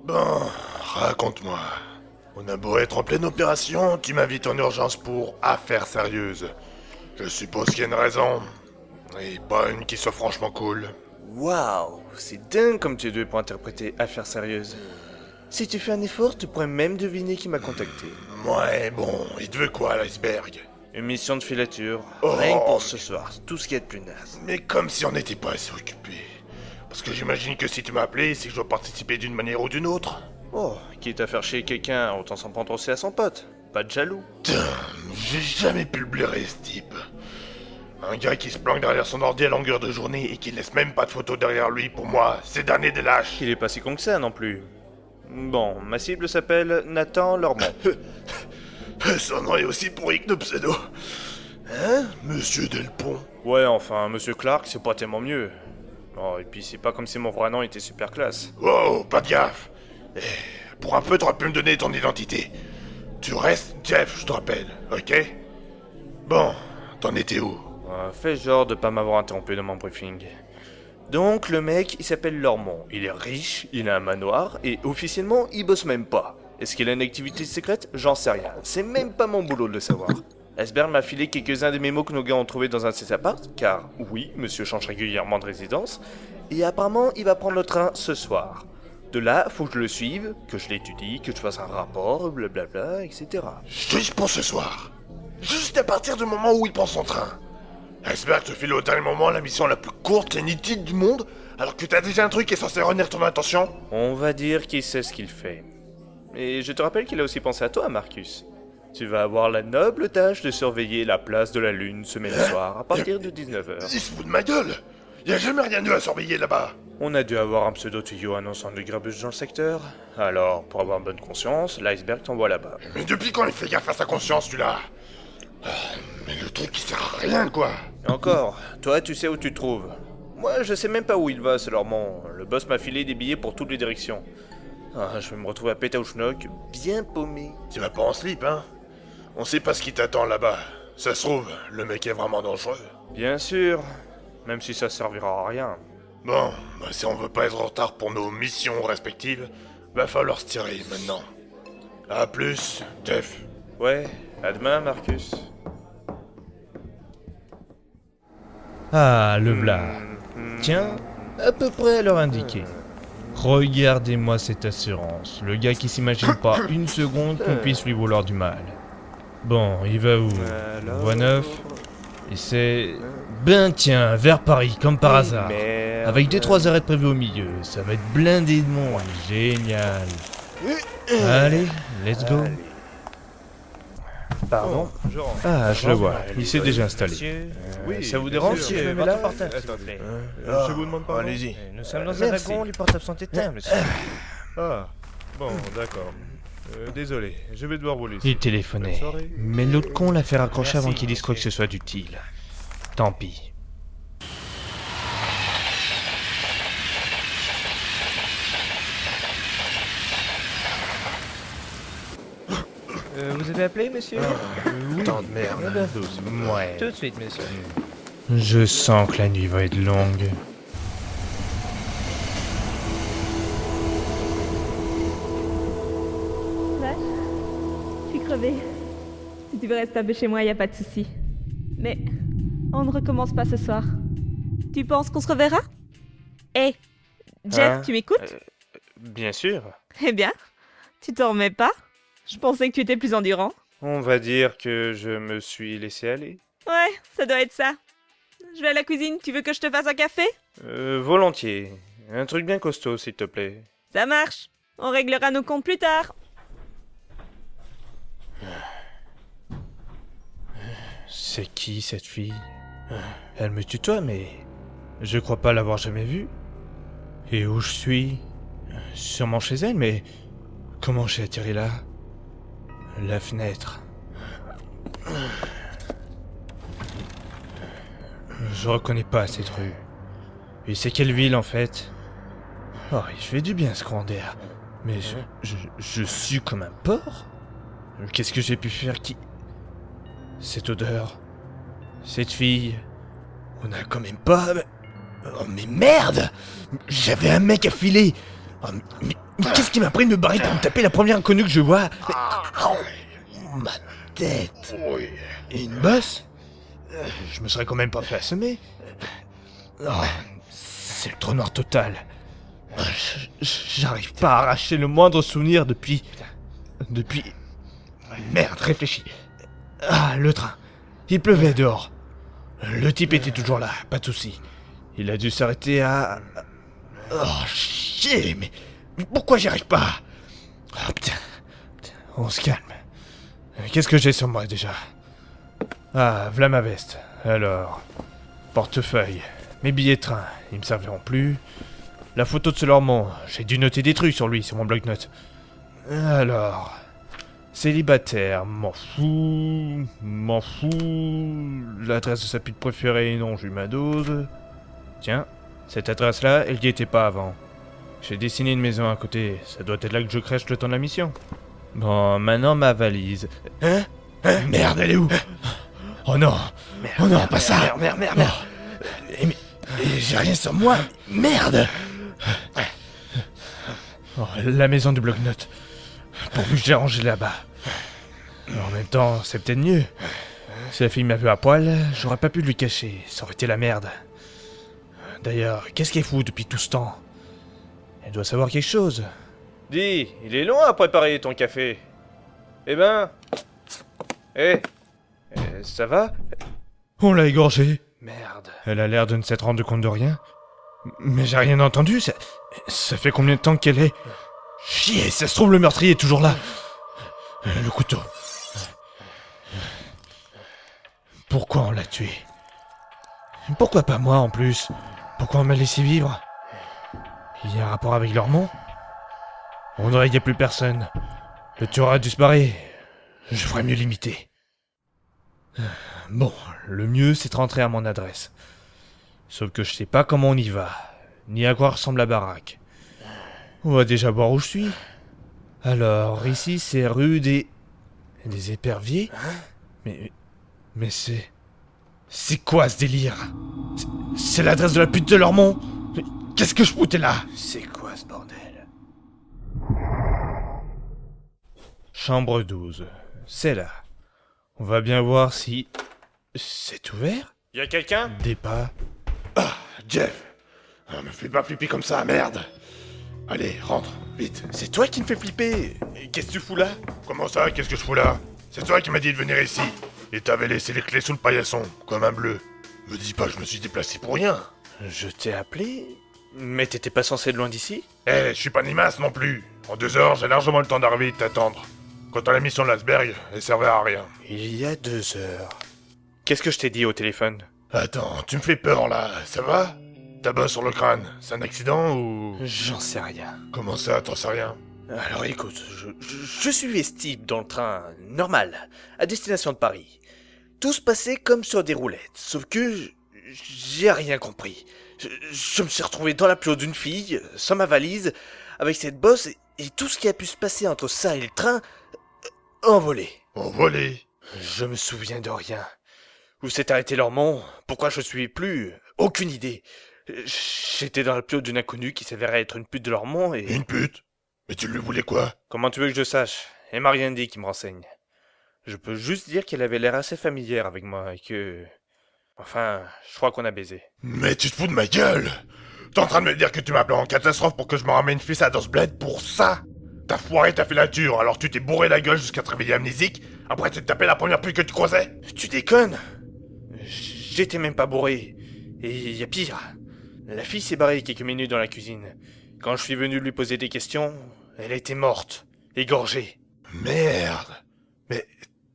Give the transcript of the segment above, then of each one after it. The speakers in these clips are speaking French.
Bon, raconte-moi. On a beau être en pleine opération, tu m'invites en urgence pour affaires sérieuses. Je suppose qu'il y a une raison. Et pas une qui soit franchement cool. Waouh, c'est dingue comme tu es doué pour interpréter affaires sérieuses. Si tu fais un effort, tu pourrais même deviner qui m'a contacté. Ouais, bon, il te veut quoi, l'iceberg? Une mission de filature, Oh. rien que pour ce soir, tout ce qui est de plus naze. Mais comme si on n'était pas assez occupé. Parce que j'imagine que si tu m'as appelé, c'est que je dois participer d'une manière ou d'une autre. Oh, quitte à faire chier quelqu'un, autant s'en prendre aussi à son pote. Pas de jaloux. Putain, j'ai jamais pu le blairer, ce type. Un gars qui se planque derrière son ordi à longueur de journée et qui laisse même pas de photo derrière lui, pour moi, c'est damné des lâches. Il est pas si con que ça non plus. Bon, ma cible s'appelle Nathan Lormont. Son nom est aussi pourri que nos pseudos. Hein, Monsieur Delpont? Ouais, enfin, Monsieur Clark, c'est pas tellement mieux. Oh, et puis c'est pas comme si mon vrai nom était super classe. Wow, pas de gaffe. Eh, pour un peu, t'aurais pu me donner ton identité. Tu restes Jeff, je te rappelle, ok? Bon, t'en étais où? Fais genre de pas m'avoir interrompu dans mon briefing. Donc, le mec, il s'appelle Lormont. Il est riche, il a un manoir, et officiellement, il bosse même pas. Est-ce qu'il a une activité secrète? J'en sais rien. C'est même pas mon boulot de le savoir. Iceberg m'a filé quelques-uns des mémos que nos gars ont trouvés dans un de ses apparts, car oui, monsieur change régulièrement de résidence, et apparemment, il va prendre le train ce soir. De là, faut que je le suive, que je l'étudie, que je fasse un rapport, blablabla, etc. Juste pour ce soir. Juste à partir du moment où il prend son train. Iceberg te file au dernier moment la mission la plus courte et nitide du monde, alors que t'as déjà un truc qui est censé retenir ton attention. On va dire qu'il sait ce qu'il fait. Et je te rappelle qu'il a aussi pensé à toi, Marcus. Tu vas avoir la noble tâche de surveiller la place de la Lune semaine soir à partir de 19h. Il se fout de ma gueule. Y a jamais rien eu à surveiller là-bas. On a dû avoir un pseudo-tuyau annonçant de grabuge dans le secteur. Alors, pour avoir bonne conscience, l'iceberg t'envoie là-bas. Mais depuis quand il fait gaffe à sa conscience, celui-là? Mais le truc qui sert à rien, quoi. Et encore, toi tu sais où tu te trouves. Moi je sais même pas où il va, c'est Lormont. Le boss m'a filé des billets pour toutes les directions. Ah, je vais me retrouver à Pétaouchnok, bien paumé. Tu vas pas en slip, hein? On sait pas ce qui t'attend là-bas. Ça se trouve, le mec est vraiment dangereux. Bien sûr, même si ça servira à rien. Bon, bah si on veut pas être en retard pour nos missions respectives, va falloir se tirer maintenant. A plus, Jeff. Ouais, à demain Marcus. Ah, le v'là. Tiens, à peu près à l'heure indiquée. Regardez-moi cette assurance. Le gars qui s'imagine pas une seconde qu'on puisse lui vouloir du mal. Bon, il va où? Voie 9. Et c'est... Ben tiens, vers Paris, comme par hasard. Avec 2-3 arrêts prévus au milieu. Ça va être blindé de monde. Génial. Allez, let's go. Pardon? Ah, je le vois. Il s'est déjà installé. Oui, ça vous bien dérange sûr. si je me mets Votre là? portable, s'il vous plaît. Je vous demande pas. Allez-y. Nous sommes dans un Merci. wagon, les portables sont éteints, monsieur. Ah, bon, d'accord. Désolé, je vais devoir vous laisser. Il téléphonait. Bonne soirée. Mais l'autre con l'a fait raccrocher avant qu'il dise quoi que ce soit d'utile. Tant pis. Vous avez appelé, monsieur Tant de merde. Eh ben, Ouais. tout de suite, monsieur. Je sens que la nuit va être longue. Vache, je suis crevée. Si tu veux rester un peu chez moi, y a pas de souci. Mais on ne recommence pas ce soir. Tu penses qu'on se reverra? Hé, Jeff, Hein tu m'écoutes? Bien sûr. Eh bien, tu t'en remets pas? Je pensais que tu étais plus endurant. On va dire que je me suis laissé aller. Ouais, ça doit être ça. Je vais à la cuisine, tu veux que je te fasse un café? Volontiers. Un truc bien costaud, s'il te plaît. Ça marche. On réglera nos comptes plus tard. C'est qui cette fille? Elle me tutoie, mais je crois pas l'avoir jamais vue. Et où je suis? Sûrement chez elle, mais comment j'ai atterri là? La fenêtre. Je reconnais pas cette rue. Et c'est quelle ville en fait? Oh, il fait du bien ce courant d'air. Mais je sue comme un porc? Qu'est-ce que j'ai pu faire qui... Cette odeur... Cette fille... On a quand même pas... Oh mais merde! J'avais un mec à filer! Oh, Qu'est-ce qui m'a pris de me barrer pour me taper la première inconnue que je vois? Ma tête. Oui. Et une bosse? Je me serais quand même pas fait assommer. Oh, c'est le trou noir total. J'arrive pas à arracher le moindre souvenir depuis... Merde, réfléchis. Ah, le train. Il pleuvait dehors. Le type était toujours là, pas de souci. Il a dû s'arrêter à... Oh, chier, mais pourquoi j'y arrive pas? Oh, putain, on se calme. Qu'est-ce que j'ai sur moi, déjà? Ah, v'là ma veste. Alors... Portefeuille. Mes billets de train, ils me serviront plus. La photo de ce Lormont, j'ai dû noter des trucs sur lui, sur mon bloc-notes. Alors... Célibataire, m'en fous... L'adresse de sa pute préférée, non, j'ai eu ma dose. Tiens, cette adresse-là, elle y était pas avant. J'ai dessiné une maison à côté, ça doit être là que je crèche le temps de la mission. Bon, maintenant ma valise. Hein? Merde, elle est où? Oh non! Oh non, pas ça! Merde! Mais j'ai rien sur moi! Merde! Oh, la maison du bloc-notes. Pourvu que j'ai rangé là-bas. En même temps, c'est peut-être mieux. Si la fille m'a vu à poil, j'aurais pas pu lui cacher. Ça aurait été la merde. D'ailleurs, qu'est-ce qu'elle fout depuis tout ce temps? Elle doit savoir quelque chose. Dis, il est long à préparer ton café. Eh ben... ça va? On l'a égorgée. Merde. Elle a l'air de ne s'être rendue compte de rien. Mais j'ai rien entendu, ça fait combien de temps qu'elle est... Chier, ça se trouve le meurtrier est toujours là. Le couteau. Pourquoi on l'a tué? Pourquoi pas moi en plus? Pourquoi on m'a laissé vivre? Il y a un rapport avec Lormont? On dirait qu'il n'y a plus personne. Le tueur a dû se barrer. Je ferais mieux l'imiter. Bon, le mieux c'est de rentrer à mon adresse. Sauf que je sais pas comment on y va, ni à quoi ressemble la baraque. On va déjà voir où je suis. Alors, ici c'est rue des Éperviers? Mais c'est... C'est quoi ce délire? C'est l'adresse de la pute de Lormont? Mais qu'est-ce que je foutais là? C'est quoi ce bordel? Chambre 12. C'est là. On va bien voir si... C'est ouvert? Y'a quelqu'un? Des pas. Jeff. Ah, me fais pas flipper comme ça, merde. Allez, rentre, vite. C'est toi qui me fais flipper. Et qu'est-ce que tu fous là? Comment ça, qu'est-ce que je fous là? C'est toi qui m'as dit de venir ici. Et t'avais laissé les clés sous le paillasson, comme un bleu. Me dis pas que je me suis déplacé pour rien. Je t'ai appelé? Mais t'étais pas censé être loin d'ici? Je suis pas Nimas non plus. En 2 heures, j'ai largement le temps d'arriver et de t'attendre. Quant à la mission de l'Asberg, elle servait à rien. Il y a 2 heures. Qu'est-ce que je t'ai dit au téléphone? Attends, tu me fais peur là, ça va? Ta bosse sur le crâne, c'est un accident ou... J'en sais rien. Comment ça, t'en sais rien? Alors écoute, je suivais Steve dans le train normal, à destination de Paris. Tout se passait comme sur des roulettes, sauf que j'ai rien compris. Je me suis retrouvé dans la peau d'une fille, sans ma valise, avec cette bosse, et tout ce qui a pu se passer entre ça et le train, envolé. Envolé? Je me souviens de rien. Où s'est arrêté Lormont? Pourquoi je suis plus? Aucune idée. J'étais dans la peau d'une inconnue qui s'avérait être une pute de Lormont et... Une pute? Mais tu lui voulais quoi? Comment tu veux que je sache? Elle m'a rien dit qui me renseigne. Je peux juste dire qu'elle avait l'air assez familière avec moi et que... Enfin, je crois qu'on a baisé. Mais tu te fous de ma gueule! T'es en train de me dire que tu m'appelles en catastrophe pour que je me ramène une fille dans ce bled pour ça? T'as foiré ta filature, alors tu t'es bourré la gueule jusqu'à te réveiller amnésique, après tu t'es tapé la première pute que tu croisais? Tu déconnes? J'étais même pas bourré. Et y a pire. La fille s'est barrée quelques minutes dans la cuisine. Quand je suis venu lui poser des questions, elle était morte, égorgée. Merde! Mais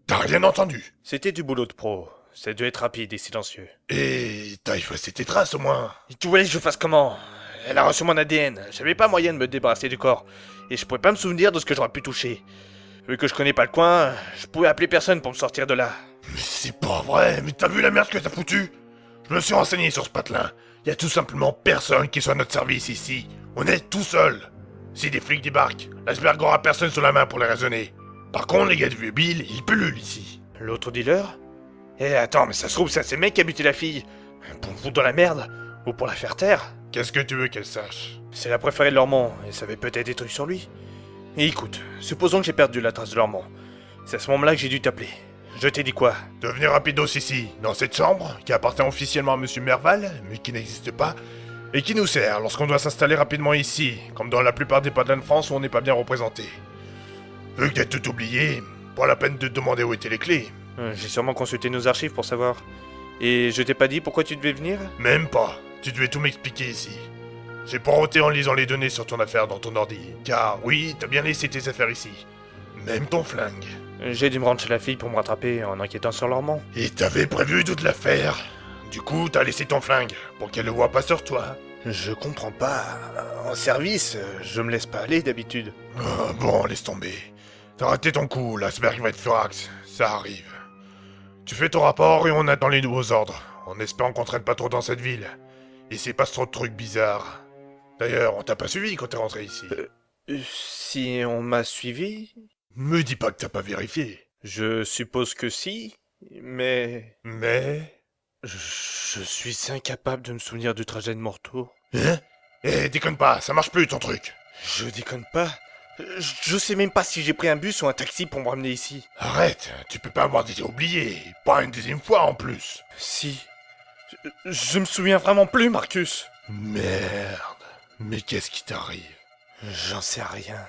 t'as rien entendu? C'était du boulot de pro. Ça a dû être rapide et silencieux. Et t'as effacé tes traces au moins? Et tu voulais que je fasse comment? Elle a reçu mon ADN. J'avais pas moyen de me débarrasser du corps. Et je pouvais pas me souvenir de ce que j'aurais pu toucher. Vu que je connais pas le coin, je pouvais appeler personne pour me sortir de là. Mais c'est pas vrai, mais t'as vu la merde que t'as foutu? Je me suis renseigné sur ce patelin. Y a tout simplement personne qui soit à notre service ici. On est tout seul. Si des flics débarquent, l'Asberg aura personne sous la main pour les raisonner. Par contre, les gars de vieux Bill, ils pullulent ici. L'autre dealer? Eh attends, mais ça se trouve, c'est ce mec qui a buté la fille. Pour me foutre dans la merde? Ou pour la faire taire? Qu'est-ce que tu veux qu'elle sache? C'est la préférée de Lormont, et ça avait peut-être des trucs sur lui. Et écoute, supposons que j'ai perdu la trace de Lormont. C'est à ce moment-là que j'ai dû t'appeler. Je t'ai dit quoi? De venir rapidos ici, dans cette chambre, qui appartient officiellement à Monsieur Merval, mais qui n'existe pas, et qui nous sert lorsqu'on doit s'installer rapidement ici, comme dans la plupart des patelins de France où on n'est pas bien représenté. Vu que t'as tout oublié, pas la peine de te demander où étaient les clés. J'ai sûrement consulté nos archives pour savoir. Et je t'ai pas dit pourquoi tu devais venir? Même pas, tu devais tout m'expliquer ici. J'ai pointé en lisant les données sur ton affaire dans ton ordi, car oui, t'as bien laissé tes affaires ici. Même ton flingue. J'ai dû me rendre chez la fille pour me rattraper en enquêtant sur Lormont. Et t'avais prévu toute l'affaire. Du coup, t'as laissé ton flingue, pour qu'elle le voie pas sur toi. Je comprends pas. En service, je me laisse pas aller d'habitude. Ah, bon, laisse tomber. T'as raté ton coup, l'iceberg va être furax, ça arrive. Tu fais ton rapport et on attend les nouveaux ordres, en espérant qu'on traîne pas trop dans cette ville. Et c'est pas trop de trucs bizarres. D'ailleurs, on t'a pas suivi quand t'es rentré ici. Si on m'a suivi? Me dis pas que t'as pas vérifié. Je suppose que si, mais... Mais... Je suis incapable de me souvenir du trajet de mon retour. Hein? Eh, déconne pas, ça marche plus ton truc. Je déconne pas. Je sais même pas si j'ai pris un bus ou un taxi pour me ramener ici. Arrête, tu peux pas avoir déjà oublié, pas une deuxième fois en plus. Si. Je me souviens vraiment plus, Marcus. Merde, mais qu'est-ce qui t'arrive? J'en sais rien.